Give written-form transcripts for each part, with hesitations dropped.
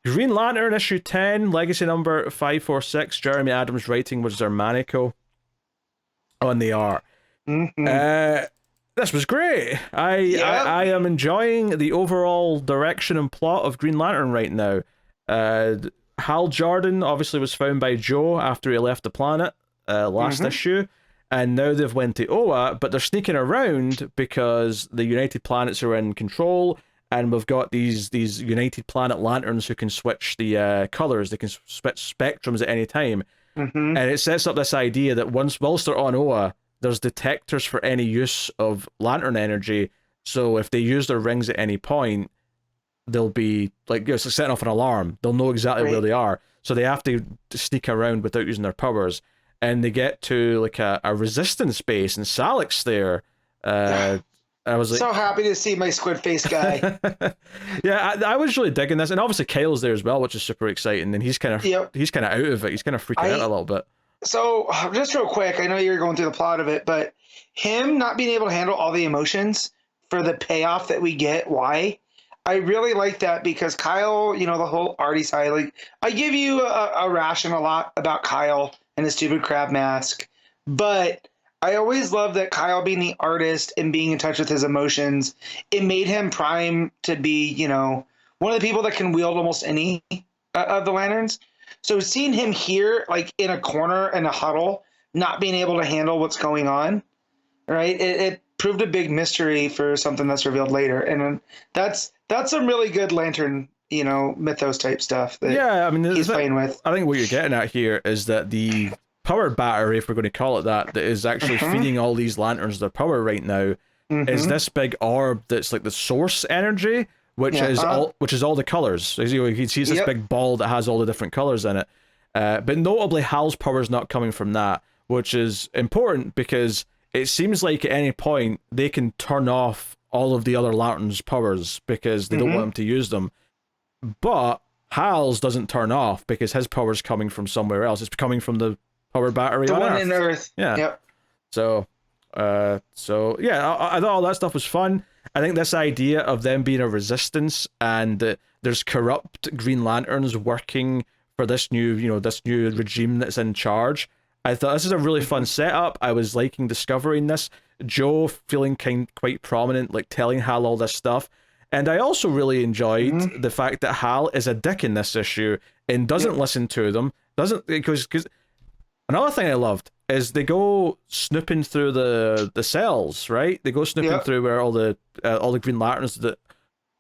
Green Lantern issue 10, legacy number 546. Jeremy Adams writing was Zermanico on the art. Mm-hmm. Uh, this was great. I am enjoying the overall direction and plot of Green Lantern right now. Hal Jordan obviously was found by Joe after he left the planet last issue, and now they've went to Oa, but they're sneaking around because the United Planets are in control, and we've got these United Planet lanterns who can switch the colors. They can switch spectrums at any time, and it sets up this idea that whilst they're on Oa, there's detectors for any use of lantern energy. So if they use their rings at any point, they'll be like, it's like setting off an alarm. They'll know exactly where they are. So they have to sneak around without using their powers. And they get to like a resistance base, and Salik's there. I was like, so happy to see my squid face guy. yeah, I was really digging this, and obviously Kyle's there as well, which is super exciting. And he's kind of out of it. He's kind of freaking out a little bit. So just real quick, I know you're going through the plot of it, but him not being able to handle all the emotions for the payoff that we get, why? I really like that because Kyle, the whole arty side, like I give you a ration a lot about Kyle and his stupid crab mask, but I always love that Kyle being the artist and being in touch with his emotions, it made him prime to be, one of the people that can wield almost any of the lanterns. So seeing him here, like in a corner in a huddle, not being able to handle what's going on, right? It proved a big mystery for something that's revealed later, and that's some really good Lantern, mythos type stuff that he's playing with. I think what you're getting at here is that the power battery, if we're going to call it that is actually feeding all these lanterns their power right now, is this big orb that's like the source energy, which is all the colors. So, he sees this big ball that has all the different colors in it. But notably, Hal's power is not coming from that, which is important because it seems like at any point they can turn off all of the other lanterns' powers because they don't want them to use them. But Hal's doesn't turn off because his power's coming from somewhere else. It's coming from the power battery the on one Earth. in Earth. Yeah. Yep. So yeah, I thought all that stuff was fun. I think this idea of them being a resistance and there's corrupt Green Lanterns working for this new regime that's in charge. I thought this is a really fun setup. I was liking discovering this. Joe feeling quite prominent, like telling Hal all this stuff. And I also really enjoyed the fact that Hal is a dick in this issue and doesn't listen to them. Because another thing I loved is they go snooping through the cells, right? They go snooping through where all the Green Lanterns that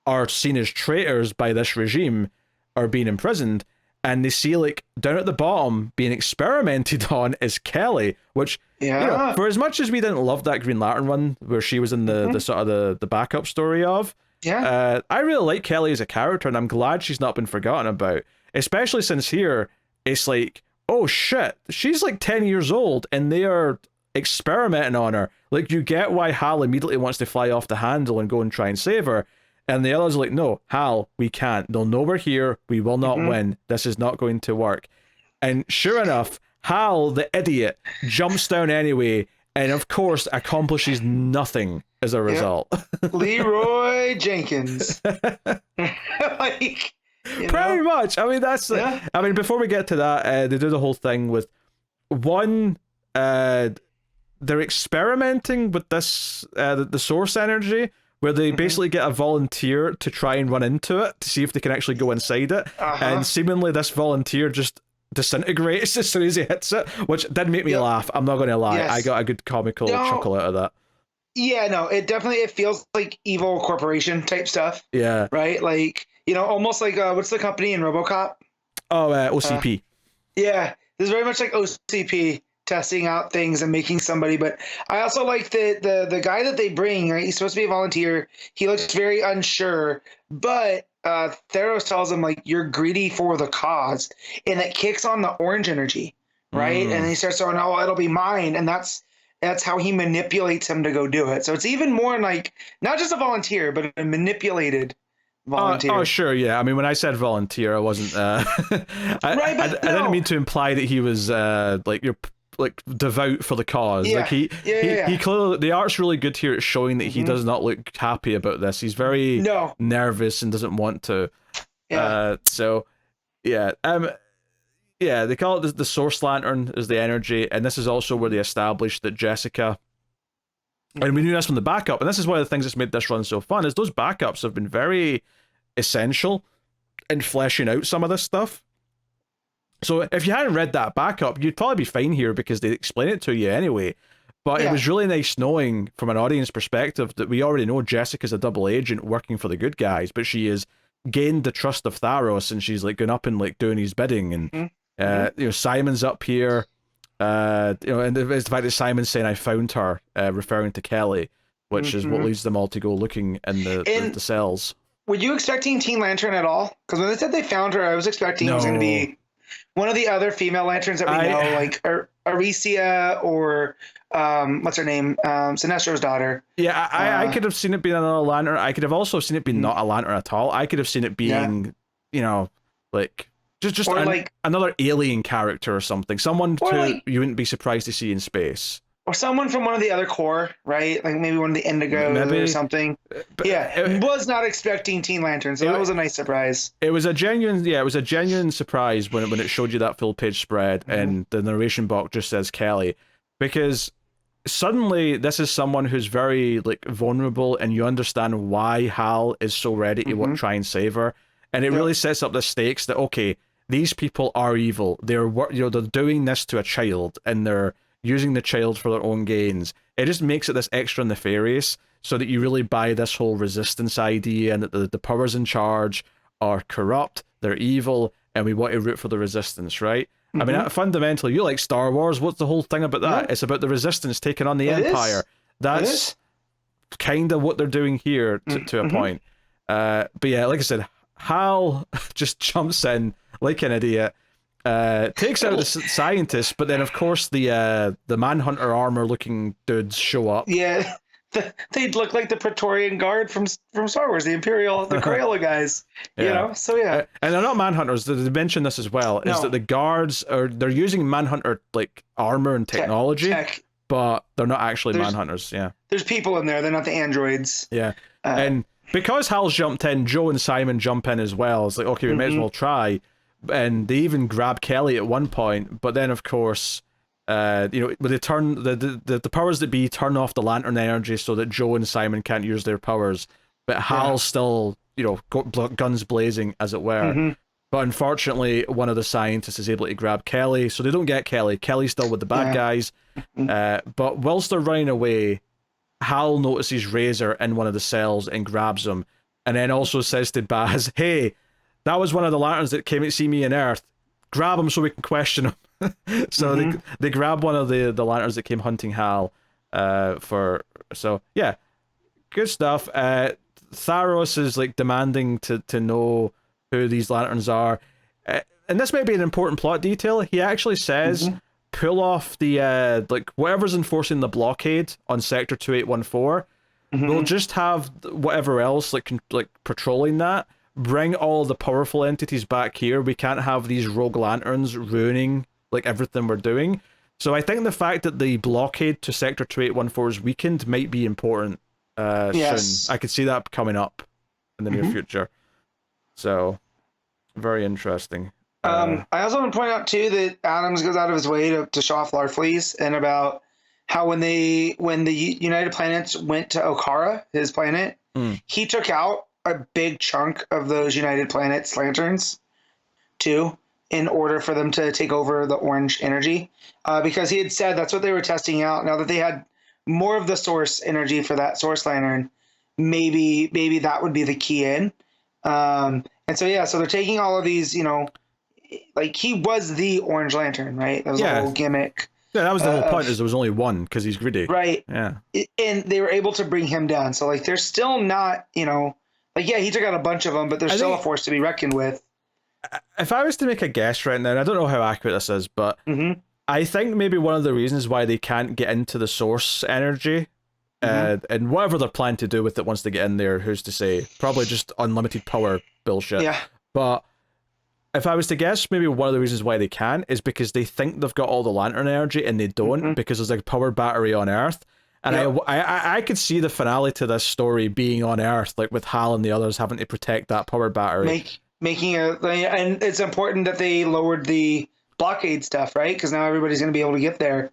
are seen as traitors by this regime are being imprisoned, and they see like down at the bottom being experimented on is Kelly, which for as much as we didn't love that Green Lantern run where she was in the sort of the backup story of, I really like Kelly as a character, and I'm glad she's not been forgotten about, especially since here it's like, oh shit, she's like 10 years old and they are experimenting on her. Like, you get why Hal immediately wants to fly off the handle and go and try and save her. And the others are like, no, Hal, we can't. They'll know we're here. We will not win. This is not going to work. And sure enough, Hal, the idiot, jumps down anyway, and of course accomplishes nothing as a result. Leroy Jenkins. Like... Pretty much. I mean, that's I mean, before we get to that, they do the whole thing with one. They're experimenting with this the source energy, where they basically get a volunteer to try and run into it to see if they can actually go inside it, and seemingly this volunteer just disintegrates as soon as he hits it, which did make me laugh. I'm not going to lie. I got a good comical chuckle out of that. Yeah, no, it feels like evil corporation type stuff. Yeah. Right? Like, almost like, what's the company in RoboCop? Oh, OCP. Yeah, this is very much like OCP testing out things and making somebody. But I also like the guy that they bring, right? He's supposed to be a volunteer. He looks very unsure, but Theros tells him, like, you're greedy for the cause. And it kicks on the orange energy, right? And he starts going, oh, it'll be mine. And that's how he manipulates him to go do it. So it's even more like not just a volunteer, but a manipulated volunteer. Oh, sure, yeah. I mean, when I said volunteer, I wasn't. I didn't mean to imply that he was like devout for the cause. Yeah. Like he clearly, the art's really good here at showing that he does not look happy about this. He's very nervous and doesn't want to. Yeah. So yeah, yeah, they call it the Source Lantern is the energy, and this is also where they established that Jessica. And we knew this from the backup, and this is one of the things that's made this run so fun. Is those backups have been very essential in fleshing out some of this stuff. So if you hadn't read that backup, you'd probably be fine here because they explain it to you anyway. But it was really nice knowing from an audience perspective that we already know Jessica's a double agent working for the good guys, but she has gained the trust of Tharos, and she's like going up and like doing his bidding. And you know, Simon's up here. You know, and it's the fact that Simon's saying I found her, referring to Kelly, which is what leads them all to go looking in the cells. Were you expecting Teen Lantern at all? Because when they said they found her, I was expecting it was going to be one of the other female lanterns that we know, like Aricia or what's her name, Sinestro's daughter. Yeah, I could have seen it being another lantern. I could have also seen it being not a lantern at all. I could have seen it being, you know, like just like another alien character or something. Someone you wouldn't be surprised to see in space. Or someone from one of the other core, right? Like maybe one of the Indigo or something. But yeah, was not expecting Teen Lantern, so that was a nice surprise. It was a genuine surprise when it showed you that full page spread and the narration box just says Kelly, because suddenly this is someone who's very like vulnerable, and you understand why Hal is so ready to try and save her, and it really sets up the stakes that okay, these people are evil. They're they're doing this to a child, and they're using the child for their own gains. It just makes it this extra nefarious so that you really buy this whole resistance idea, and that the powers in charge are corrupt, they're evil, and we want to root for the resistance, right? I mean, fundamentally, you like Star Wars. What's the whole thing about that? Yeah. It's about the resistance taking on the Empire. That's kind of what they're doing here to a point. But yeah, like I said, Hal just jumps in like an idiot, takes out the scientist, but then of course the Manhunter armor looking dudes show up. Yeah, they'd look like the Praetorian Guard from Star Wars, the Crayola guys. You know, so yeah. And they're not Manhunters. They mention this as well. Is that the guards they're using Manhunter like armor and technology, but they're not actually Manhunters. Yeah, there's people in there. They're not the androids. Yeah, and because Hal's jumped in, Joe and Simon jump in as well. It's like okay, we may as well try. And they even grab Kelly at one point, but then of course, you know, they turn the powers that be turn off the lantern energy so that Joe and Simon can't use their powers, but Hal's still, you know, guns blazing as it were. But unfortunately, one of the scientists is able to grab Kelly, so they don't get Kelly. Kelly's still with the bad guys, but whilst they're running away, Hal notices Razor in one of the cells and grabs him, and then also says to Baz, "Hey, that was one of the lanterns that came to see me on Earth. Grab him so we can question him." So they grab one of the lanterns that came hunting Hal. So yeah, good stuff. Tharos is like demanding to know who these lanterns are, and this might be an important plot detail. He actually says, "Pull off the like whatever's enforcing the blockade on Sector 2814. We'll just have whatever else like patrolling that." Bring all the powerful entities back here. We can't have these rogue lanterns ruining like everything we're doing. So I think the fact that the blockade to Sector 2814 is weakened might be important soon. I could see that coming up in the near future. So very interesting. I also want to point out too that Adams goes out of his way to show off Larfleeze, and about how when the United Planets went to Okara, his planet, he took out a big chunk of those United Planets lanterns too, in order for them to take over the orange energy, because he had said that's what they were testing out. Now that they had more of the source energy for that source lantern, maybe that would be the key in. And so yeah, so they're taking all of these, you know, like he was the orange lantern, right? That was the whole gimmick. Yeah, that was the whole point. Is there was only one because he's greedy, right? Yeah, and they were able to bring him down. So like, they're still not, you know. Like, yeah, he took out a bunch of them, but there's still a force to be reckoned with. If I was to make a guess right now, and I don't know how accurate this is, but I think maybe one of the reasons why they can't get into the source energy, and whatever they're planning to do with it once they get in there, who's to say? Probably just unlimited power bullshit. Yeah. But if I was to guess, maybe one of the reasons why they can is because they think they've got all the lantern energy, and they don't, because there's like a power battery on Earth. And I could see the finale to this story being on Earth, like with Hal and the others having to protect that power battery. making and it's important that they lowered the blockade stuff, right? Because now everybody's going to be able to get there,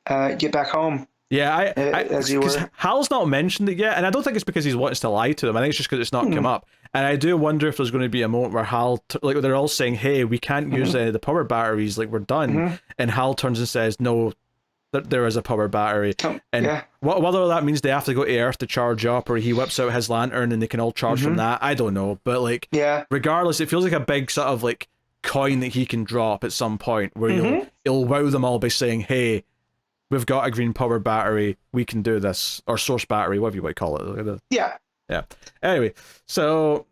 get back home. Yeah, as you because were. Hal's not mentioned it yet, and I don't think it's because he's wanting to lie to them. I think it's just because it's not come up. And I do wonder if there's going to be a moment where Hal, like they're all saying, "Hey, we can't use any of the power batteries, like we're done," and Hal turns and says, "No, there is a power battery," and whether that means they have to go to Earth to charge up, or he whips out his lantern and they can all charge from that, I don't know. But like, regardless, it feels like a big sort of like coin that he can drop at some point where he'll wow them all by saying, "Hey, we've got a green power battery, we can do this," or source battery, whatever you might call it. Yeah. Anyway, so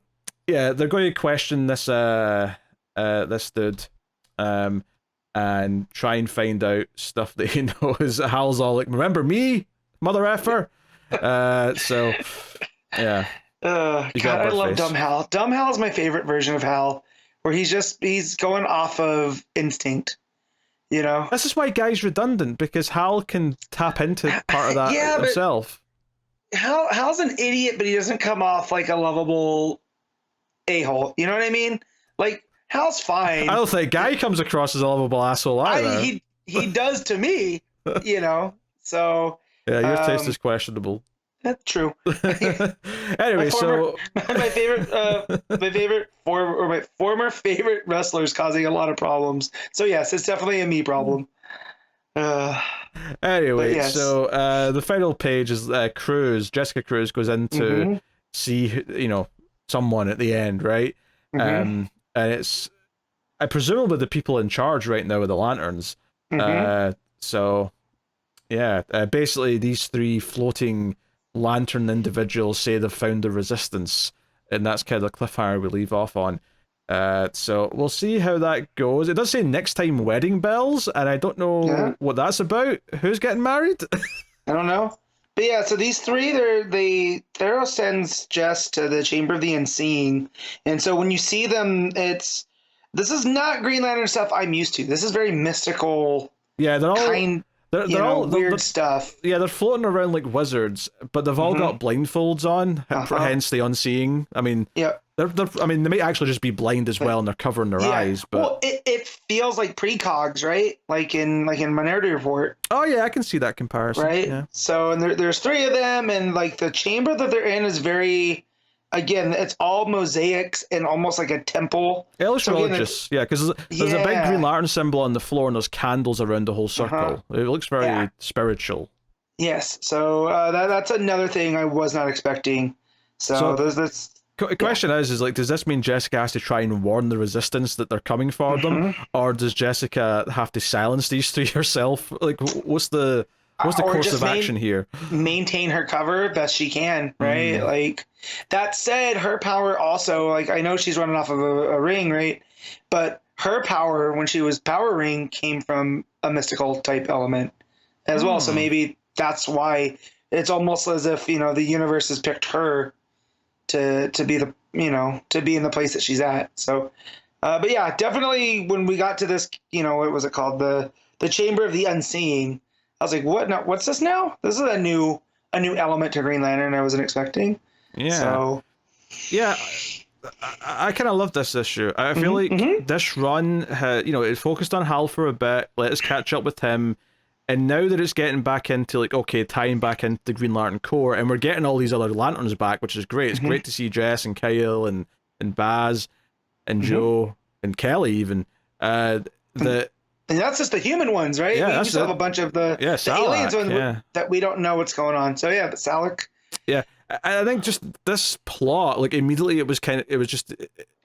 yeah, they're going to question this this dude, and try and find out stuff that he knows. Hal's all like, "Remember me, mother effer?" So yeah. God, I love Dumb Hal. Dumb Hal is my favorite version of Hal, where he's going off of instinct. You know, this is why Guy's redundant, because Hal can tap into part of that himself. Hal's an idiot, but he doesn't come off like a lovable a-hole. You know what I mean? Like, Hal's fine. I don't think Guy comes across as a lovable asshole either. He does to me, you know. So yeah, your taste is questionable. That's true. Anyway, my former favorite wrestlers causing a lot of problems. So yes, it's definitely a me problem. Anyway, yes. So the final page is Jessica Cruz goes in to see, someone at the end, right? And it's presumably the people in charge right now with the lanterns. So yeah, basically these three floating lantern individuals say they've found the resistance, and that's kind of the cliffhanger we leave off on. So we'll see how that goes. It does say next time wedding bells, and I don't know what that's about. Who's getting married? I don't know. But yeah, so these three, Theros sends Jess to the Chamber of the Unseen, and so when you see them, this is not Green Lantern stuff I'm used to. This is very mystical. Yeah, they're all they're all weird stuff. Yeah, they're floating around like wizards, but they've all got blindfolds on, hence the unseeing. I mean, I mean, they may actually just be blind as well, and they're covering their eyes. But well, it feels like precogs, right? Like in Minority Report. Oh yeah, I can see that comparison. Right. Yeah. So and there's three of them, and like the chamber that they're in is very. Again, it's all mosaics and almost like a temple. It looks religious, because there's a big Green Lantern symbol on the floor, and there's candles around the whole circle. It looks very spiritual. Yes, so that's another thing I was not expecting. So there's this. Question is like, does this mean Jessica has to try and warn the Resistance that they're coming for them, or does Jessica have to silence these three herself? Like, what's the course of action here? Maintain her cover best she can, right? Like, that said, her power also, like, I know she's running off of a ring, right? But her power, when she was Power Ring, came from a mystical type element as well. So maybe that's why it's almost as if, the universe has picked her to be the, to be in the place that she's at. So, but yeah, definitely when we got to this, what was it called? The Chamber of the Unseen. I was like, what? No, what's this now? This is a new element to Green Lantern I wasn't expecting. Yeah. So, yeah, I kind of love this issue. I feel like this run, it focused on Hal for a bit, let us catch up with him, and now that it's getting back into like, okay, tying back into the Green Lantern Corps, and we're getting all these other Lanterns back, which is great. It's great to see Jess and Kyle and Baz and Joe and Kelly even. And that's just the human ones, right? Yeah, we just have a bunch of the aliens ones that we don't know what's going on. So yeah, but Salak. Yeah, I think just this plot, like immediately it was just,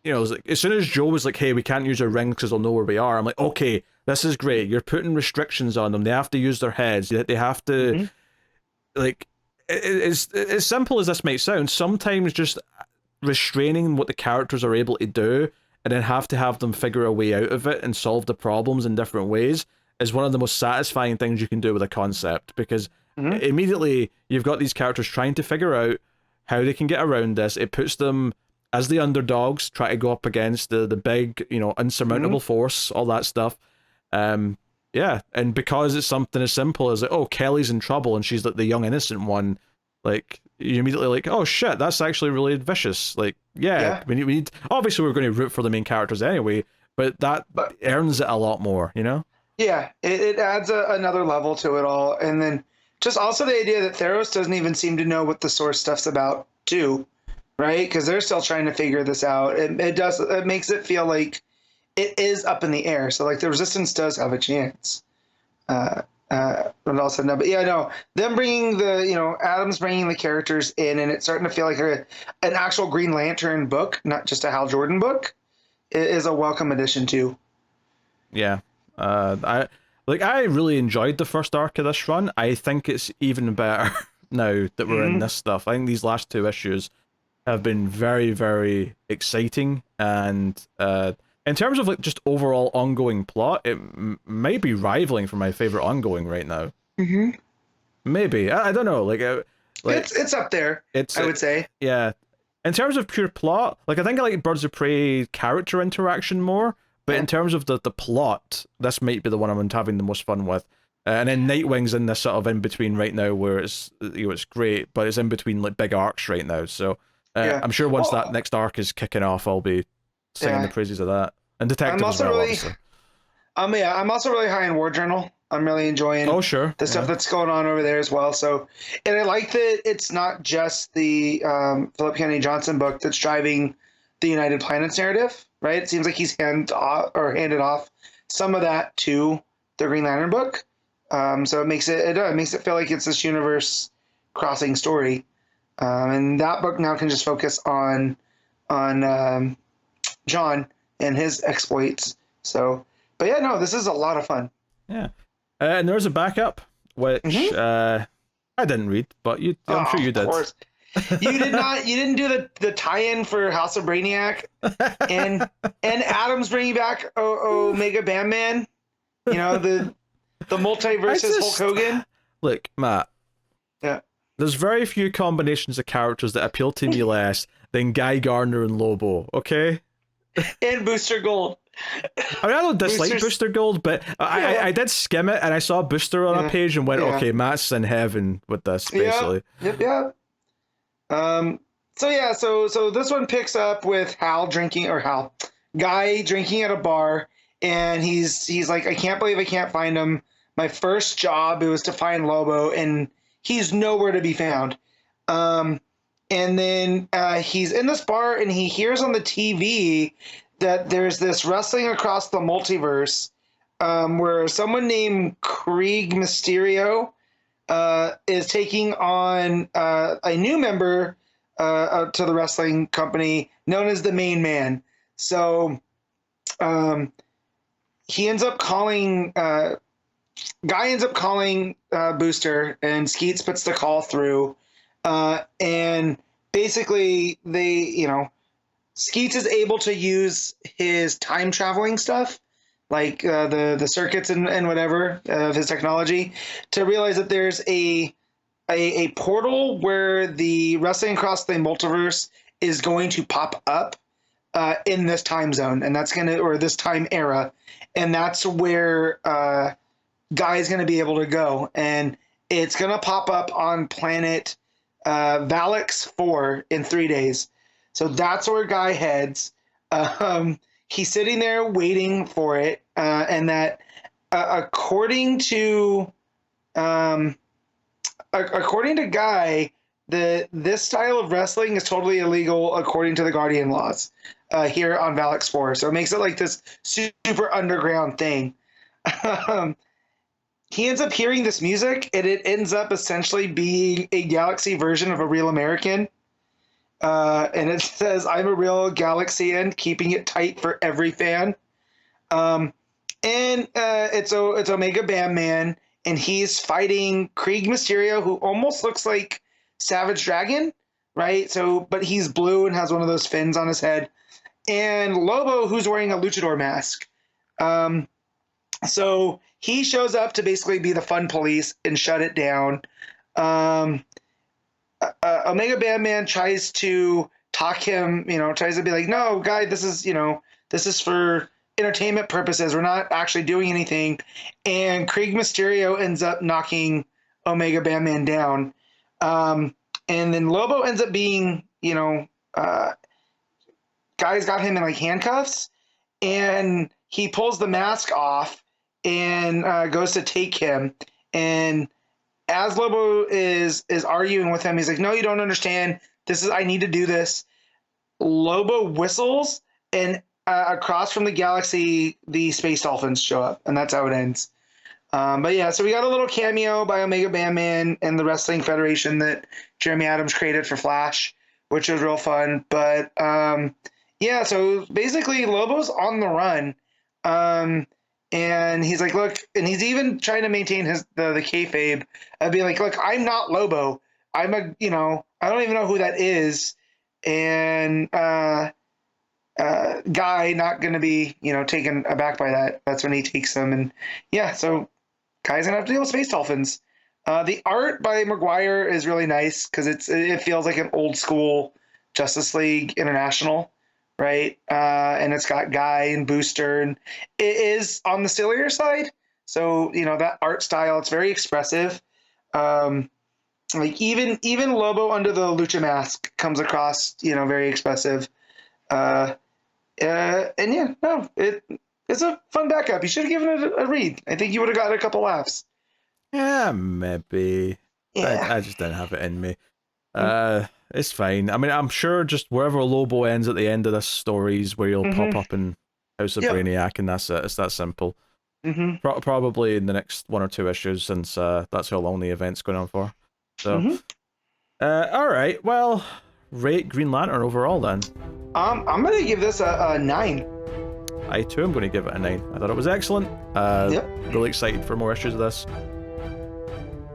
it was like, as soon as Joe was like, hey, we can't use our rings because they'll know where we are, I'm like, okay, this is great. You're putting restrictions on them. They have to use their heads. They have to, like, it's as simple as this might sound, sometimes just restraining what the characters are able to do and then have to have them figure a way out of it and solve the problems in different ways is one of the most satisfying things you can do with a concept, because immediately you've got these characters trying to figure out how they can get around this. It puts them as the underdogs, try to go up against the big, unsurmountable force, all that stuff. Yeah, and because it's something as simple as like, oh, Kelly's in trouble and she's like the young innocent one, like, you're immediately like, oh shit, that's actually really vicious. Like, yeah, Yeah. we need obviously we're going to root for the main characters anyway, but that But earns it a lot more, you know? yeah, it adds another level to it all. And then just also the idea that Theros doesn't even seem to know what the source stuff's about, too, right? Because they're still trying to figure this out. It makes it feel like it is up in the air. So, like, the Resistance does have a chance. But also, no, but yeah, no, them bringing Adam's bringing the characters in, and it's starting to feel like an actual Green Lantern book, not just a Hal Jordan book, is a welcome addition, too. Yeah. I really enjoyed the first arc of this run. I think it's even better now that we're in this stuff. I think these last two issues have been very, very exciting, and in terms of like just overall ongoing plot, it might be rivaling for my favorite ongoing right now. Mm-hmm. Maybe I don't know. It's up there. I would say. Yeah. In terms of pure plot, like I think I like Birds of Prey character interaction more, but in terms of the plot, this might be the one I'm having the most fun with. And then Nightwing's in this sort of in between right now, where it's great, but it's in between like big arcs right now. So I'm sure once that next arc is kicking off, I'll be singing the praises of that, and Detective as well. Obviously. I'm also really high in War Journal. I'm really enjoying the stuff that's going on over there as well. So, and I like that it's not just the Philip Kennedy Johnson book that's driving the United Planets narrative, right? It seems like he's handed off some of that to the Green Lantern book. So it makes it feel like it's this universe crossing story, and that book now can just focus on John and his exploits. So, but yeah, no, this is a lot of fun. Yeah. And there's a backup, which I didn't read, but I'm sure you did. Of course. You did not. You didn't do the tie-in for House of Brainiac, and Adam's bringing back Omega Bandman. You know, the multiverse Hulk Hogan. Look, Matt. Yeah. There's very few combinations of characters that appeal to me less than Guy Gardner and Lobo. Okay. And Booster Gold. I mean, I don't dislike Booster Gold, but I did skim it and I saw Booster on a page and went, okay, Matt's in heaven with this, basically. Yep. So this one picks up with Guy drinking at a bar, and he's like, I can't believe I can't find him. My first job, it was to find Lobo, and he's nowhere to be found. And then he's in this bar, and he hears on the TV that there's this wrestling across the multiverse, where someone named Krieg Mysterio is taking on a new member to the wrestling company known as the Main Man. So he ends up calling Guy ends up calling Booster, and Skeets puts the call through, and basically Skeets is able to use his time traveling stuff, like the circuits and whatever of his technology, to realize that there's a portal where the wrestling across the multiverse is going to pop up in this time zone, and or this time era, and that's where Guy is gonna be able to go, and it's gonna pop up on planet Valix 4 in 3 days. So that's where Guy heads. He's sitting there waiting for it, and that according to Guy, this style of wrestling is totally illegal according to the Guardian laws here on Valix 4. So it makes it like this super underground thing. He ends up hearing this music, and it ends up essentially being a galaxy version of A Real American. And it says, I'm a real Galaxian, keeping it tight for every fan. And it's Omega Bandman, and he's fighting Krieg Mysterio, who almost looks like Savage Dragon, right? But he's blue and has one of those fins on his head. And Lobo, who's wearing a luchador mask. So he shows up to basically be the fun police and shut it down. Omega Bandman tries to talk him, tries to be like, no, Guy, this is for entertainment purposes. We're not actually doing anything. And Krieg Mysterio ends up knocking Omega Bandman down. and then Lobo ends up being, guys got him in like handcuffs, and he pulls the mask off and goes to take him. And as Lobo is arguing with him, he's like, "No, you don't understand. I need to do this." Lobo whistles, and across from the galaxy, the space dolphins show up, and that's how it ends. But yeah, so we got a little cameo by Omega Bandman and the Wrestling Federation that Jeremy Adams created for Flash, which was real fun. But yeah, so basically Lobo's on the run. And he's like, look, and he's even trying to maintain the kayfabe of being like, look, I'm not Lobo. I don't even know who that is. And Guy not going to be, taken aback by that. That's when he takes them. And yeah, so Guy's going to have to deal with space dolphins. The art by Maguire is really nice because it feels like an old school Justice League International. Right, and it's got Guy and Booster, and it is on the sillier side. So that art style, it's very expressive. Like even Lobo under the Lucha mask comes across, very expressive. And yeah, no, it's a fun backup. You should have given it a read. I think you would have gotten a couple laughs. Yeah, maybe. Yeah. I just didn't have it in me. It's fine. I mean, I'm sure just wherever Lobo ends at the end of this story is where he'll pop up in House of Brainiac, and that's it. It's that simple. Probably in the next 1 or 2 issues, since that's how long the event's going on for. So, all right. Well, rate Green Lantern overall then. I'm gonna give this a 9. I too am going to give it a 9. I thought it was excellent. Really excited for more issues of this.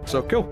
So cool.